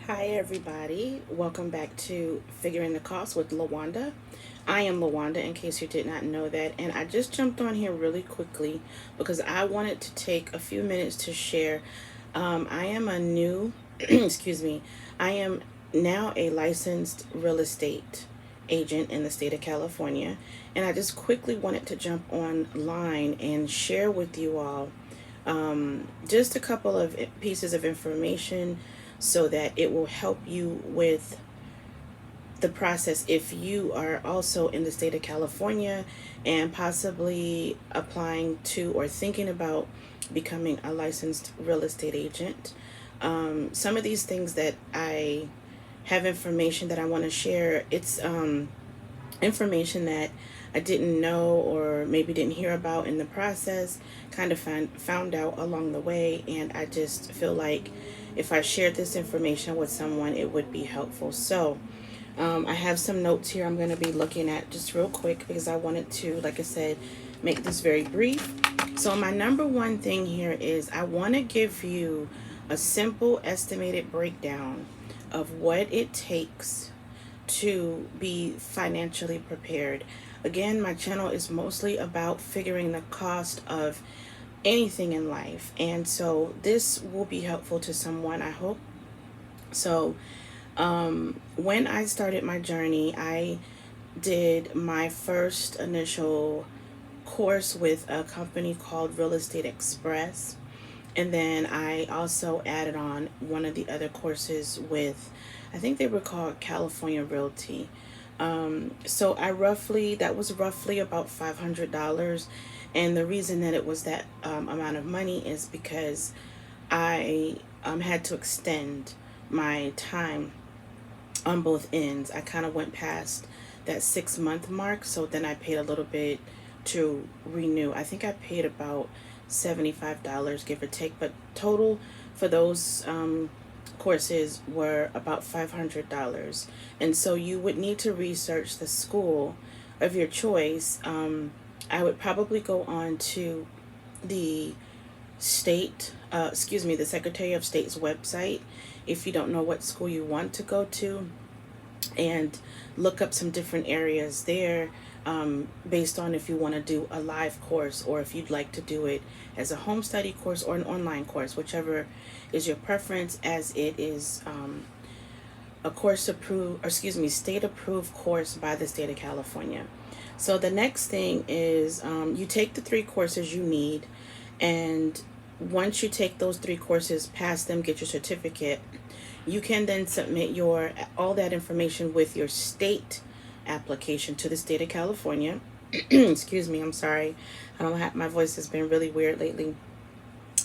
Hi everybody, welcome back to Figuring the Cost with Lawanda. I am Lawanda in case you did not know that, and I just jumped on here really quickly because I wanted to take a few minutes to share. I am a new, excuse me, I am now a licensed real estate agent in the state of California, and I just quickly wanted to jump online and share with you all just a couple of pieces of information so that it will help you with the process if you are also in the state of California and possibly applying to or thinking about becoming a licensed real estate agent. Some of these things that I have information that I want to share, it's information that I didn't know or maybe didn't hear about in the process, kind of found out along the way, and I just feel like if I shared this information with someone, it would be helpful. So, I have some notes here I'm going to be looking at just real quick because I wanted to, like I said, make this very brief. So, my number one thing here is I want to give you a simple estimated breakdown of what it takes to be financially prepared. Again, my channel is mostly about figuring the cost of anything in life, and so this will be helpful to someone, I hope. So, when I started my journey, I did my first initial course with a company called Real Estate Express. And then I also added on one of the other courses with, I think they were called California Realty. So that was roughly about $500. And the reason that it was that amount of money is because I had to extend my time on both ends. I kind of went past that 6 month mark, so then I paid a little bit to renew. I think I paid about $75, give or take, but total for those courses were about $500. And so you would need to research the school of your choice. I would probably go on to the the Secretary of State's website if you don't know what school you want to go to, and look up some different areas there, based on if you want to do a live course or if you'd like to do it as a home study course or an online course, whichever is your preference, as it is a course approved, or excuse me, state approved course by the state of California. So the next thing is, you take the 3 courses you need, and once you take those 3 courses, pass them, get your certificate, you can then submit your all that information with your state application to the state of California. Excuse me, I'm sorry. I don't have, my voice has been really weird lately.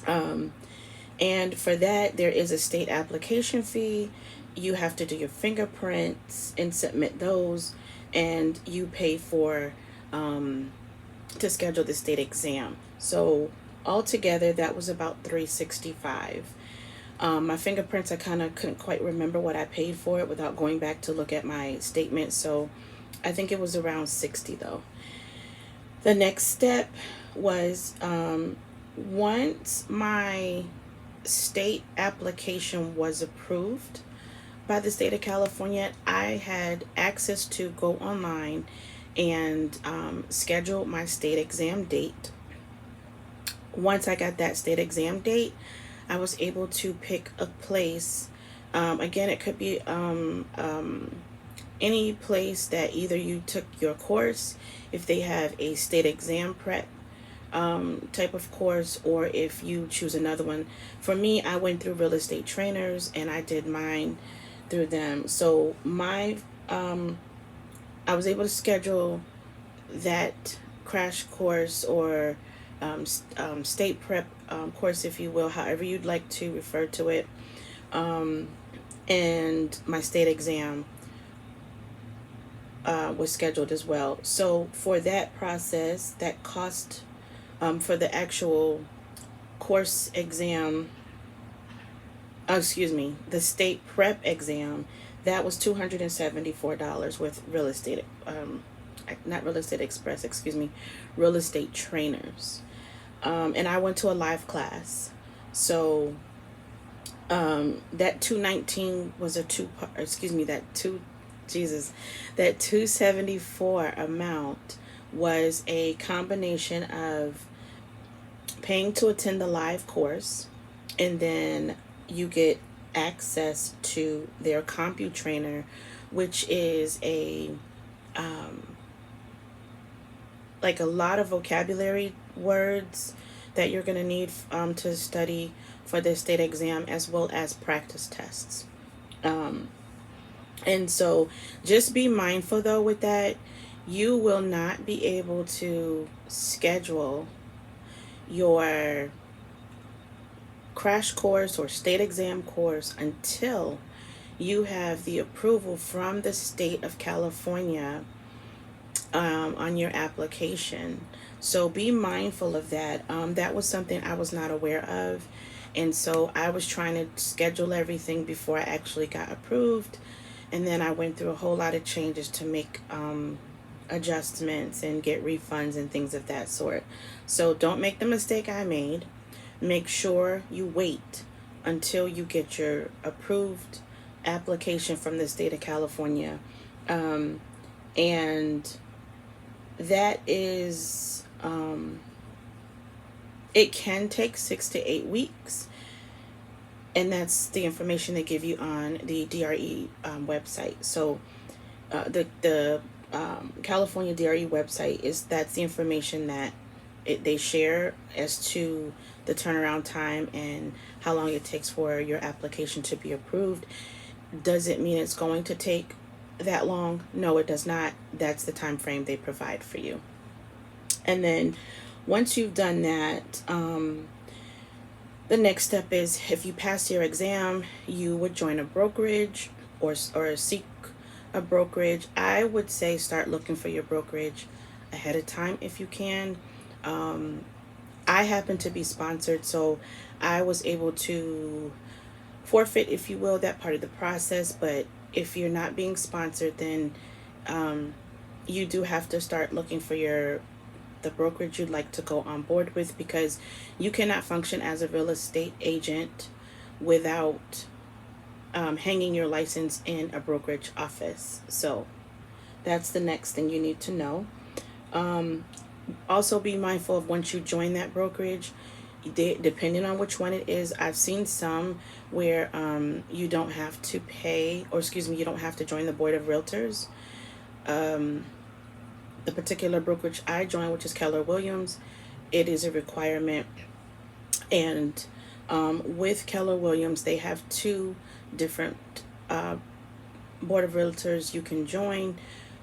And for that, there is a state application fee. You have to do your fingerprints and submit those, and you pay for to schedule the state exam. So altogether, that was about $365. My fingerprints, I kind of couldn't quite remember what I paid for it without going back to look at my statement. So I think it was around 60 though. The next step was, once my state application was approved by the state of California, I had access to go online and schedule my state exam date. Once I got that state exam date, I was able to pick a place. Again, it could be any place that either you took your course, if they have a state exam prep type of course, or if you choose another one. For me, I went through Real Estate Trainers and I did mine through them. So I was able to schedule that crash course or state prep course, if you will, however you'd like to refer to it, and my state exam was scheduled as well. So for that process, that cost for the actual course exam, the state prep exam, that was $274 with real estate, not Real Estate Express, Real Estate Trainers. And I went to a live class. So That 219 was a excuse me, that 274 amount was a combination of paying to attend the live course, and then you get access to their CompuTrainer, which is a like a lot of vocabulary words that you're going to need to study for the state exam, as well as practice tests. Um, and so just be mindful though with that, you will not be able to schedule your crash course or state exam course until you have the approval from the state of California on your application. So be mindful of that. That was something I was not aware of. And so I was trying to schedule everything before I actually got approved. And then I went through a whole lot of changes to make adjustments and get refunds and things of that sort. So don't make the mistake I made. Make sure you wait until you get your approved application from the state of California. And that is, it can take 6 to 8 weeks. And that's the information they give you on the DRE website. So the California DRE website that's the information that they share as to the turnaround time and how long it takes for your application to be approved. Does it mean it's going to take that long? No, it does not. That's the time frame they provide for you. And then once you've done that, the next step is, if you pass your exam, you would join a brokerage or seek a brokerage. I would say start looking for your brokerage ahead of time if you can. I happen to be sponsored, so I was able to forfeit, if you will, that part of the process. But if you're not being sponsored, then you do have to start looking for the brokerage you'd like to go on board with, because you cannot function as a real estate agent without hanging your license in a brokerage office. So that's the next thing you need to know. Also be mindful of, once you join that brokerage, depending on which one it is, I've seen some where you don't have to pay, or excuse me, you don't have to join the board of realtors. The particular brokerage I joined, which is Keller Williams, it is a requirement. And with Keller Williams, they have two different board of realtors you can join.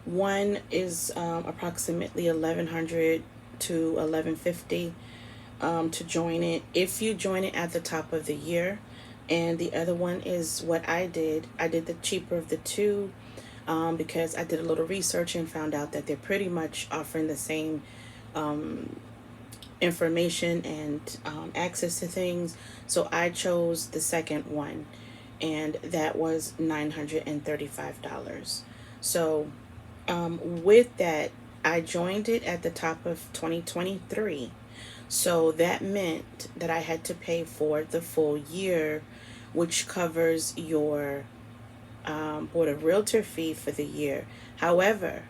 One is approximately $1,100 to $1,150 to join it, if you join it at the top of the year. And the other one is what I did. I did the cheaper of the two, because I did a little research and found out that they're pretty much offering the same information and access to things. So I chose the second one, and that was $935. So with that, I joined it at the top of 2023. So that meant that I had to pay for the full year, which covers your board of realtor fee for the year. However,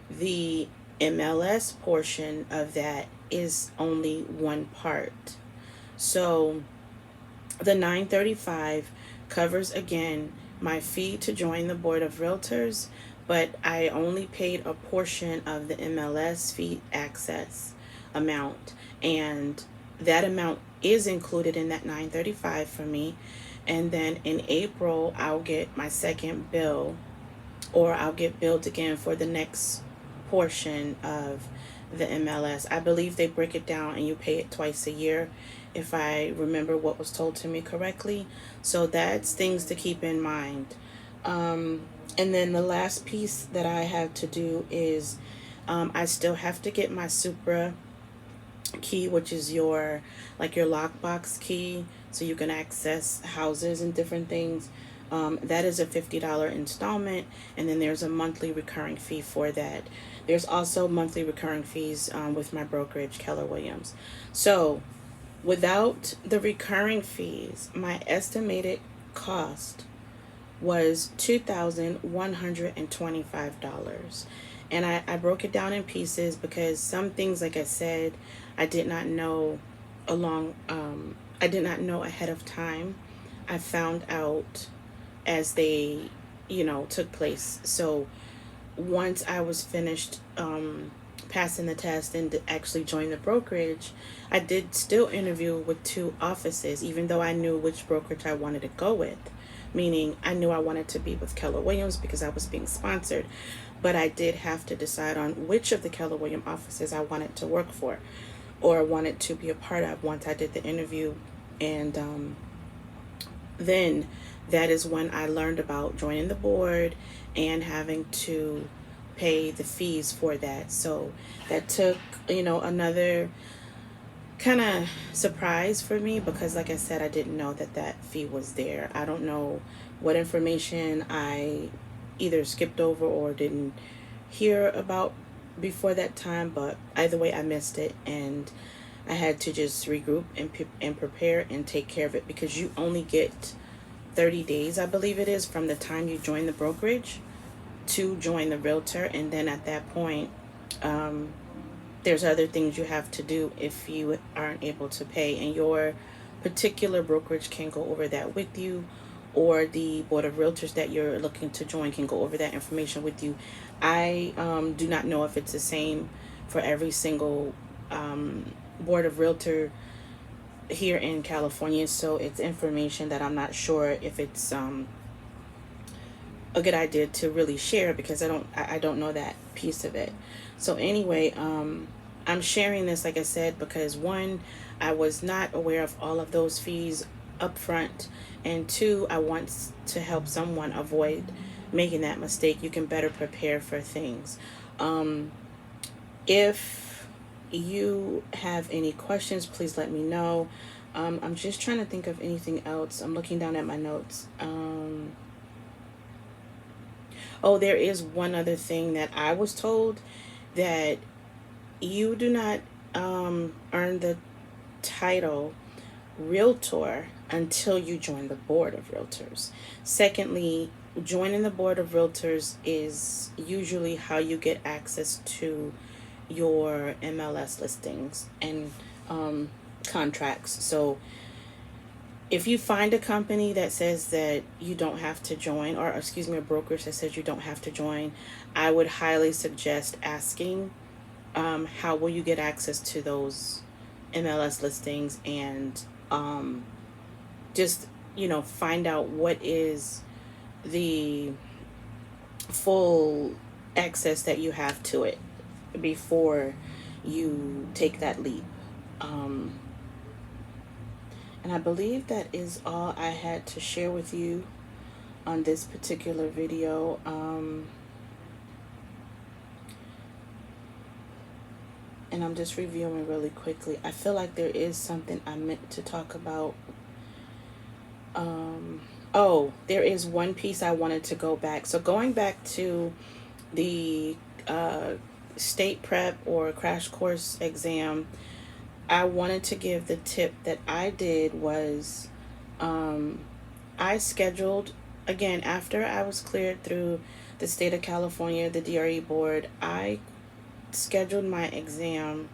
the MLS portion of that is only one part. So the $935 covers, again, my fee to join the board of realtors, but I only paid a portion of the MLS fee access amount, and that amount is included in that $935 for me. And then in April, I'll get my second bill, or I'll get billed again for the next portion of the MLS. I believe they break it down and you pay it twice a year, if I remember what was told to me correctly. So that's things to keep in mind. And then the last piece that I have to do is I still have to get my Supra key, which is your lockbox key, so you can access houses and different things. That is a $50 installment, and then there's a monthly recurring fee for that. There's also monthly recurring fees with my brokerage, Keller Williams. So Without the recurring fees, my estimated cost was $2,125. And I broke it down in pieces because some things, like I said, I did not know along, I did not know ahead of time. I found out as they, took place. So once I was finished passing the test and actually joined the brokerage, I did still interview with two offices, even though I knew which brokerage I wanted to go with. Meaning, I knew I wanted to be with Keller Williams because I was being sponsored, but I did have to decide on which of the Keller Williams offices I wanted to work for or wanted to be a part of once I did the interview. And then that is when I learned about joining the board and having to pay the fees for that. So that took, another kind of surprise for me because, like I said, I didn't know that that fee was there. I don't know what information I either skipped over or didn't hear about before that time, but either way, I missed it, and I had to just regroup and prepare and take care of it because you only get 30 days, I believe it is, from the time you join the brokerage to join the realtor, and then at that point, there's other things you have to do if you aren't able to pay, and your particular brokerage can go over that with you, or the board of realtors that you're looking to join can go over that information with you. I do not know if it's the same for every single board of realtor here in California, so it's information that I'm not sure if it's a good idea to really share because I don't know that piece of it. So anyway, I'm sharing this, like I said, because one, I was not aware of all of those fees up front, and two, I want to help someone avoid making that mistake. You can better prepare for things. If you have any questions, please let me know. I'm just trying to think of anything else. I'm looking down at my notes. Oh, there is one other thing that I was told, that you do not earn the title realtor until you join the board of realtors. Secondly, joining the board of realtors is usually how you get access to your MLS listings and contracts. So if you find a company that says that you don't have to join, or excuse me, a brokerage that says you don't have to join, I would highly suggest asking how will you get access to those MLS listings, and just find out what is the full access that you have to it before you take that leap. And I believe that is all I had to share with you on this particular video. And I'm just reviewing really quickly. I feel like there is something I meant to talk about. Oh, there is one piece I wanted to go back. So going back to the state prep or crash course exam, I wanted to give the tip that I did was I scheduled, again, after I was cleared through the state of California, the DRE board, I scheduled my exam,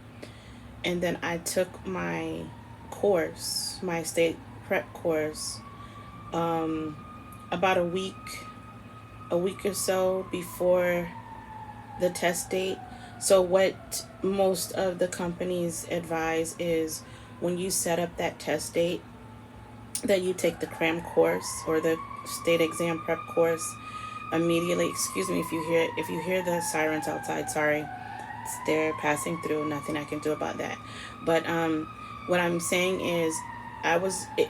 and then I took my course, my state prep course, about a week or so before the test date. So what most of the companies advise is when you set up that test date, that you take the cram course or the state exam prep course immediately. Excuse me if you hear the sirens outside. Sorry, they're passing through. Nothing I can do about that. But what I'm saying is,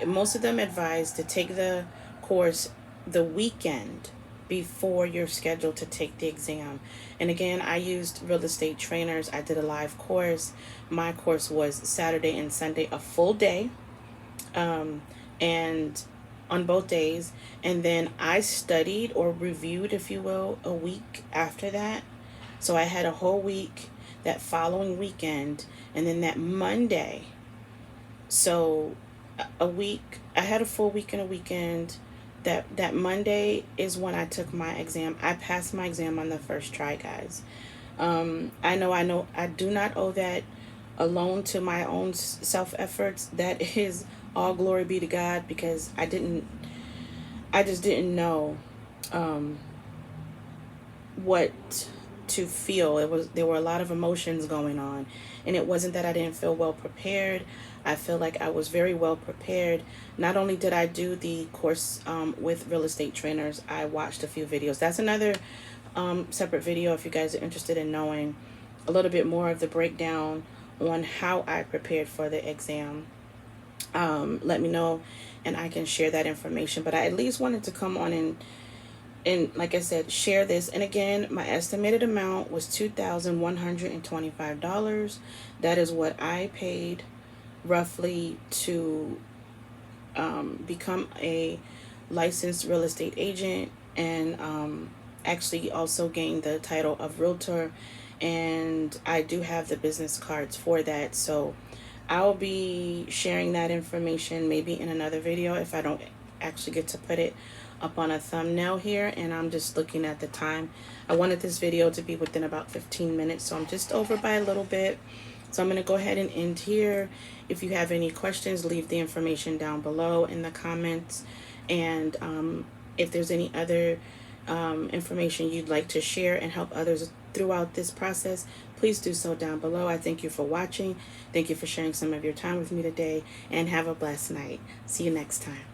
most of them advised to take the course the weekend before you're scheduled to take the exam. And again, I used real estate trainers. I did a live course. My course was Saturday and Sunday, a full day, and on both days. And then I studied or reviewed, if you will, a week after that. So I had a whole week that following weekend, and then that Monday. So a week, I had a full week and a weekend. That Monday is when I took my exam. I passed my exam on the first try, guys. I know I do not owe that alone to my own self efforts. That is all glory be to God, because I just didn't know um, what to feel. There were a lot of emotions going on, and it wasn't that I didn't feel well prepared. I feel like I was very well prepared. Not only did I do the course with real estate trainers, I watched a few videos. That's another separate video if you guys are interested in knowing a little bit more of the breakdown on how I prepared for the exam. Let me know and I can share that information. But I at least wanted to come on and like I said, share this. And again, my estimated amount was $2,125. That is what I paid roughly to become a licensed real estate agent, and actually also gain the title of realtor. And I do have the business cards for that. So I'll be sharing that information maybe in another video if I don't actually get to put it up on a thumbnail here. And I'm just looking at the time. I wanted this video to be within about 15 minutes, so I'm just over by a little bit. So I'm going to go ahead and end here. If you have any questions, leave the information down below in the comments. And if there's any other information you'd like to share and help others throughout this process, please do so down below. I thank you for watching. Thank you for sharing some of your time with me today, and have a blessed night. See you next time.